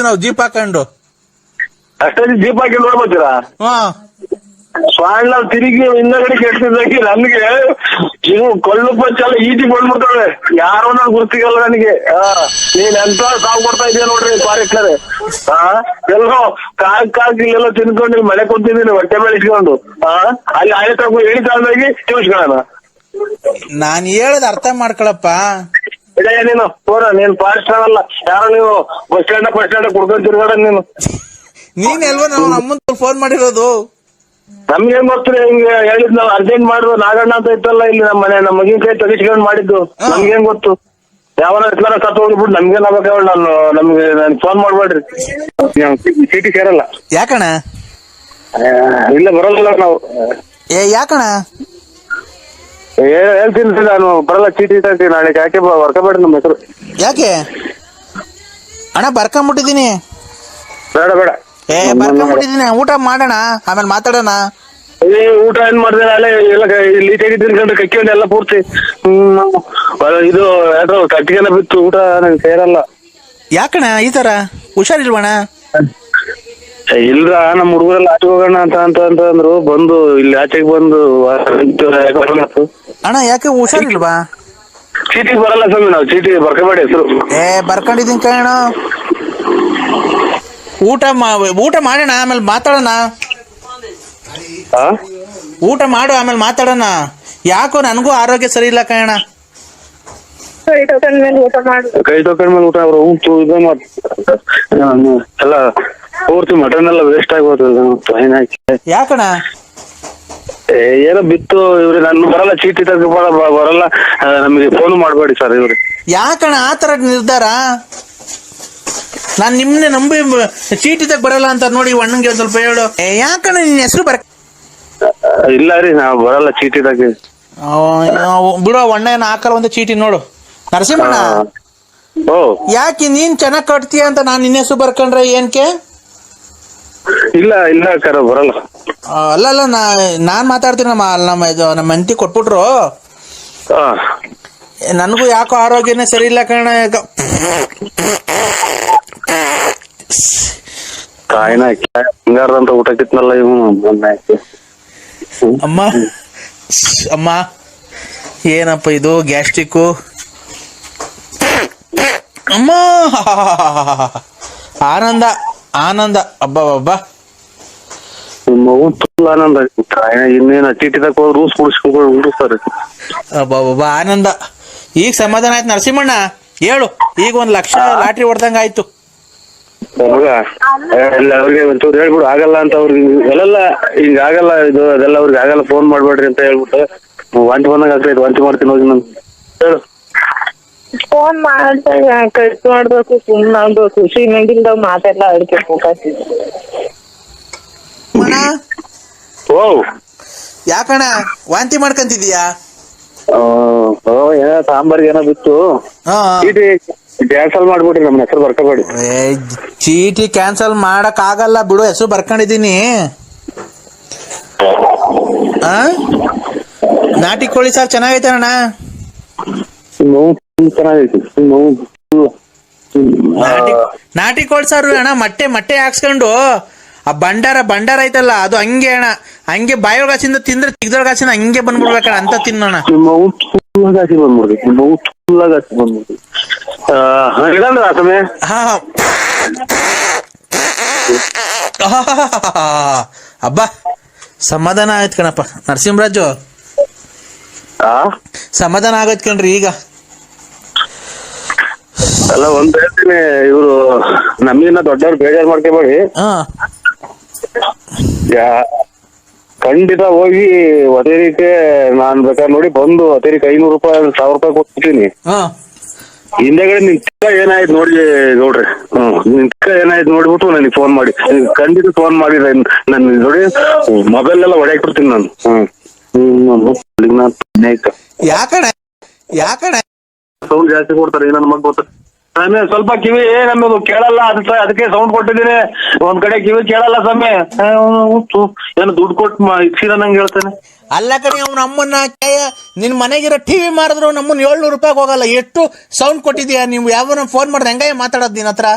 ನಾವು ಜೀಪ್ ಹಾಕೊಂಡು ಅಷ್ಟೇ ಜೀಪ್ ಹಾಕಿ ನೋಡ್ಬೋತೀರಾ? ಹಾ ಸ್ವಾಣ ತಿರುಗಿ ಹಿಂದಗಡೆ ಕೆಟ್ಟಿದ್ದಾಗಿ ನನ್ಗೆ ಇವು ಕೊಳ್ಳು ಪಂಚೆಲ್ಲ ಈಟಿ ಬಂದ್ಬಿಡ್ತಾವೆ. ಯಾರೋ ನನ್ ಗುರ್ತಿಗಲ್ಲ ನನಗೆ. ನೀನ್ ಎಂತ ಸಾವು ಕೊಡ್ತಾ ಇದೀಯ ನೋಡ್ರಿ ಫಾರೆಸ್ಟರ್. ಎಲ್ಲೋ ಕಾಕ್ ಇಲ್ಲೆಲ್ಲ ತಿನ್ಕೊಂಡು ಮಳೆ ಕೊಡ್ತಿದ್ದೀನಿ ಹೊಟ್ಟೆ ಮೇಲೆ ಇಟ್ಕೊಂಡು. ಅಲ್ಲಿ ಆಯ್ತು ಹೇಳಿ ತಗೊಂಡೋಗಿ ತಿಳ್ಸ್ಕೊಳ್ಳೋಣ. ನಾನ್ ಹೇಳದ್ ಅರ್ಥ ಮಾಡ್ಕೊಳಪ್ಪ. ನೀನು ನೀನ್ ಫಾರೆಸ್ಟರ್ ಅಲ್ಲ, ಯಾರೋ ನೀವು ಬಸ್ ಸ್ಟ್ಯಾಂಡ್ ಕುಡ್ಕೊಂಡ್ ತಿರ್ಗಾಡ ನೀನು. ನೀನ್ ಎಲ್ವ ನಾವು ನಮ್ಮಂತ ಫೋನ್ ಮಾಡಿರೋದು. ನಮ್ಗೇನ್ ಗೊತ್ತಿಲ್ಲ, ಹಿಂಗೆ ಹೇಳಿದ್ ನಾವು ಅರ್ಜೆಂಟ್ ಮಾಡುದು ನಾಗಣ್ಣ ಅಂತ ಇತ್ತಲ್ಲ ಇಲ್ಲಿ ನಮ್ಮ ಮಗಿನ ಕೈ ತೆಗಿಸ್ಕೊಂಡು ಮಾಡಿದ್ದು. ನಮ್ಗೇನ್ ಗೊತ್ತು? ಯಾವನ ಎತ್ಲಾರ ಸತ್ ಹೋಗ್ಬಿಟ್ಟು ನಮ್ಗೇನ್ ಆಗ್ಬೇಕು? ನಮ್ಗೆ ಫೋನ್ ಮಾಡ್ಬೇಡ್ರಿ. ಚೀಟಿ ಸೇರಲ್ಲ. ಯಾಕಣ? ಇಲ್ಲ ಬರೋದಿಲ್ಲ ನಾವು. ಯಾಕಣ? ಹೇಳ್ತೀನಿ ನಾನು ಬರಲ್ಲ, ಚೀಟಿ ಇಟ್ಟಾಗ್ತೀನಿ ನಾಳೆ. ಯಾಕೆ ಬರ್ಕೋಬೇಡ್ರಿ ನಮ್ಮ ಹೆಸರು. ಯಾಕೆ ಅಣ್ಣ? ಬರ್ಕೊಂಬಿಟ್ಟಿದೀನಿ. ಬೇಡ ಬೇಡ, ಬರ್ಕೊಂಬಿಟ್ಟಿದೀನಿ. ಊಟ ಮಾಡೋಣ, ಆಮೇಲೆ ಮಾತಾಡೋಣ. ಊಟ ಏನ್ ಮಾಡ್ದೆ? ಅಲ್ಲೇ ಎಲ್ಲ ಲೀಟಾಗಿ ತಿನ್ಕೊಂಡು ಕಕ್ಕಿಕೊಂಡು ಎಲ್ಲ ಪೂರ್ತಿ ಇದು ಯಾವ್ದು ಕಟ್ಟಿಗೆಲ್ಲ ಬಿತ್ತು. ಊಟ ನಂಗೆ ಸೇರಲ್ಲ. ಯಾಕಣ ಈ ತರ? ಹುಷಾರಿಲ್ವಣ? ಇಲ್ರ, ನಮ್ಮ ಹುಡುಗರೆಲ್ಲ ಆಚೆ ಹೋಗೋಣ ಅಂತ ಅಂದ್ರು. ಬಂದು ಇಲ್ಲಿ ಆಚೆಗೆ ಬಂದು ಅಣ್ಣ ಯಾಕೆ ಹುಷಾರಿಲ್ವಾ? ಚೀಟಿ ಬರಲ್ಲ ಸ್ವಾಮಿ, ನಾವು ಚೀಟಿ ಬರ್ಕೋಬೇಡಿ ಹೆಸರು. ಬರ್ಕೊಂಡಿದೀನಿ ಕಣ. ಊಟ ಮಾಡೋಣ, ಆಮೇಲೆ ಮಾತಾಡೋಣ. ಊಟ ಮಾಡು, ಆಮೇಲೆ ಮಾತಾಡೋಣ. ಯಾಕೋ ನನಗೂ ಆರೋಗ್ಯ ಸರಿ ಇಲ್ಲ ಕಣ. ಕೈ ತೊಕೊಂಡ್ಮೇಲೆ ಊಟ ಎಲ್ಲ ಪೂರ್ತಿ ಮಟನ್ ಎಲ್ಲ ವೇಸ್ಟ್ ಆಗೋದು. ಯಾಕಣ? ಏನೋ ಬಿತ್ತು ಇವ್ರಿ. ನನ್ ಬರಲ್ಲ, ಚೀಟಿ ಬರಲ್ಲ. ನಮಗೆ ಫೋನ್ ಮಾಡ್ಬೇಡಿ ಸರ್ ಇವ್ರಿ. ಯಾಕಣ ಆತರ ನಿರ್ಧಾರ? ನಾನ್ ನಿಮ್ನೆ ನಂಬಿ ಚೀಟಿ ತಗ ಬರಲ್ಲ ಅಂತ ನೋಡಿ ಅಣ್ಣಂಗೆ ಒಂದ್ ಸ್ವಲ್ಪ ಹೇಳು. ಯಾಕಣ್ಣ ನಿನ್ ಹೆಸರು ಇಲ್ಲ ರೀ, ನಾವು ಬರಲ್ಲ ಚೀಟಿದಾಗ. ಬಿಡೋ, ಅಣ್ಣ ಏನ ಹಾಕಲ್ಲ ಒಂದು ಚೀಟಿ ನೋಡು. ನರಸಿಂಹಣ್ಣ, ಯಾಕೆ ನೀನ್ ಚೆನ್ನಾಗ್ ಕಟ್ತೀಯ ಅಂತ ನಾನ್ ನಿನ್ನ ಹೆಸರು ಬರ್ಕೊಂಡ್ರೆ ಏನ್ಕೆ? ಇಲ್ಲ ಇಲ್ಲ ಕರ ಬರಲ್ಲ. ಅಲ್ಲ ನಾನ್ ಮಾತಾಡ್ತೀನಿ. ನಮ್ಮ ಹೆಂಡತಿ ಕೊಟ್ಬಿಟ್ರು. ನನಗೂ ಯಾಕೋ ಆರೋಗ್ಯನೇ ಸರಿ ಇಲ್ಲ ಕಣ. ಕಾಯಿನ ಹಿಂಗಾರ್ದಂತ ಊಟ ಕಿತ್ನಲ್ಲ ಇವನು. ಅಮ್ಮ ಏನಪ್ಪ ಇದು? ಗ್ಯಾಸ್ಟ್ರಿಕ್ಕು ಅಮ್ಮ. ಆನಂದ ಆನಂದ ಅಬ್ಬಾ. ಆನಂದ ಇನ್ನೇನ ಚೀಟಿದಾಗ ಹೋಗಿ ರೂಲ್ಸ್ ಉಡಿಸ್ತಾರೆ. ಅಬ್ಬಾ ಆನಂದ. ಈಗ ಸಮಾಧಾನ ಆಯ್ತು ನರಸಿಂಹಣ್ಣ. ಹೇಳು, ಈಗ 1 ಲಕ್ಷ ಲಾಟ್ರಿ ಹೊಡ್ದಂಗ ಆಯ್ತು. ಅವ್ರಿಗೆ ಒಂಚೂರು ಹೇಳ್ಬಿಡು, ಆಗಲ್ಲ ಅಂತ. ಅವ್ರಿಗೆ ಎಲ್ಲ ಹಿಂಗ ಆಗಲ್ಲ, ಇದು ಅದೆಲ್ಲ ಅವ್ರಿಗೆ ಆಗಲ್ಲ, ಫೋನ್ ಮಾಡ್ಬೇಡ್ರಿ ಅಂತ ಹೇಳ್ಬಿಟ್ಟು. ವಾಂತಿ ಬಂದಂಗ ಆಗ್ತೈತೆ, ವಾಂತಿ ಮಾಡ್ತೀನಿ ಹೋಗಿ ನಾನು. ಹೇಳು. ಫೋನ್ ಮಾಡ್ದಾಗ ಕಟ್ ಮಾಡ್ಬೇಕು, ಸುಮ್ಮನೆ ಆಗ್ಬೇಕು. ಖುಷಿ ನಗಿಂದ ಮಾತೆಲ್ಲ ಅಡಿಕೆ ಹೋಗ್ತಿದ್ದೆ. ಓ ಯಾಕಣ್ಣ ವಾಂತಿ ಮಾಡ್ಕಂತಿದೀಯಾ? ಏನೋ ಸಾಂಬಾರ್ಗೆ ಏನೋ ಬಿತ್ತು. ಚೀಟಿ ಕ್ಯಾನ್ಸಲ್ ಮಾಡ್ಬಿಟ್ರಿ, ನಮ್ಮ ಹೆಸರು ಬರ್ಕೋಬೇಡಿ. ಚೀಟಿ ಕ್ಯಾನ್ಸಲ್ ಮಾಡಕ್ ಆಗಲ್ಲ ಬಿಡು, ಹೆಸರು ಬರ್ಕೊಂಡಿದೀನಿ. ನಾಟಿ ಕೋಳಿ ಸಾರು ಚೆನ್ನಾಗೈತೆ ಅಣ್ಣ. ನಾಟಿ ಕೋಳಿ ಸಾರು ಅಣ್ಣ, ಮೊಟ್ಟೆ ಹಾಕ್ಸ್ಕೊಂಡು ಆ ಬಂಡಾರ ಐತಲ್ಲ, ಅದು ಹಂಗೆ ಅಣ್ಣ, ಹಂಗೆ ಬಾಯೊಳಗಾಸಿಂದ ತಿಂದ್ರೆ ತಿಗ್ದೊಳಗಾಸಿನ ಹಂಗೆ ಬಂದ್ಬಿಡ್ಬೇಕಣ್ಣ ಅಂತ ತಿನ್ನೋಣ. ಅಬ್ಬಾ ಸಮಾಧಾನ ಆಯ್ತು ಕಣಪ್ಪ ನರಸಿಂಹರಾಜು. ಸಮಾಧಾನ ಆಗೈತ್ ಕಣ್ರಿ ಈಗ. ಅಲ್ಲ ಒಂದ್ ಹೇಳ್ತೀನಿ, ಇವ್ರು ನಮಗಿನ್ನ ದೊಡ್ಡವ್ರು ಬೇಜಾರ್ ಮಾಡ್ಕೋಬೇಡಿ. ಖಂಡಿತ ಹೋಗಿ ಹೊತೇರಿಕೆ ನಾನ್ ಬೇಕಾದ್ರೆ ನೋಡಿ ಬಂದು ಹೊತೇರಿಕೆ 500 ರೂಪಾಯಿ 1000 ರೂಪಾಯಿ ಕೊಡ್ತೀನಿ. ಹಿಂದೆಗಡೆ ನಿಂತ ಏನಾಯ್ತು ನೋಡಿ ನೋಡ್ರಿ. ನಿಂತ ಏನಾಯ್ತು ನೋಡ್ಬಿಟ್ಟು ನನಗೆ ಫೋನ್ ಮಾಡಿ, ಖಂಡಿತ ಫೋನ್ ಮಾಡಿದ್ರೆ ನನ್ ನೋಡಿ ಮೊಬೈಲ್ ಎಲ್ಲ ಹೊಡೆಯಾಕ್ಬಿಡ್ತೀನಿ ನಾನು. ಯಾಕಡೆ ಸೌಂಡ್ ಜಾಸ್ತಿ ಕೊಡ್ತಾರೆ, ಏನೋ ನಮಗ್ ಗೊತ್ತ. ಆಮೇಲೆ ಸ್ವಲ್ಪ ಕಿವಿ ನಮಗ್ ಕೇಳಲ್ಲ, ಅದಕ್ಕೆ ಸೌಂಡ್ ಕೊಟ್ಟಿದ್ದೀನಿ. ಒಂದ್ ಕಡೆ ಕಿವಿ ಕೇಳಲ್ಲ ಸಮಯ. ಏನು ದುಡ್ಡು ಕೊಟ್ಟು ಇಕ್ಸಿದ ನಂಗೆ ಹೇಳ್ತಾನೆ. ಅಲ್ಲ ಕಡೆ ಅವ್ನು ಅಮ್ಮನ್ನ ನಿನ್ ಮನೆಗಿರೋ ಟಿವಿ ಮಾರಿದ್ರು ನಮ್ಮನ್ನ 700 ರೂಪಾಯಿಗೆ ಹೋಗಲ್ಲ. ಎಷ್ಟು ಸೌಂಡ್ ಕೊಟ್ಟಿದ್ಯಾ ನೀವು? ಯಾವ ಫೋನ್ ಮಾಡಿದ್ರೆ ಹೆಂಗ ಮಾತಾಡೋದು ನಿನ್ನ ಹತ್ರ?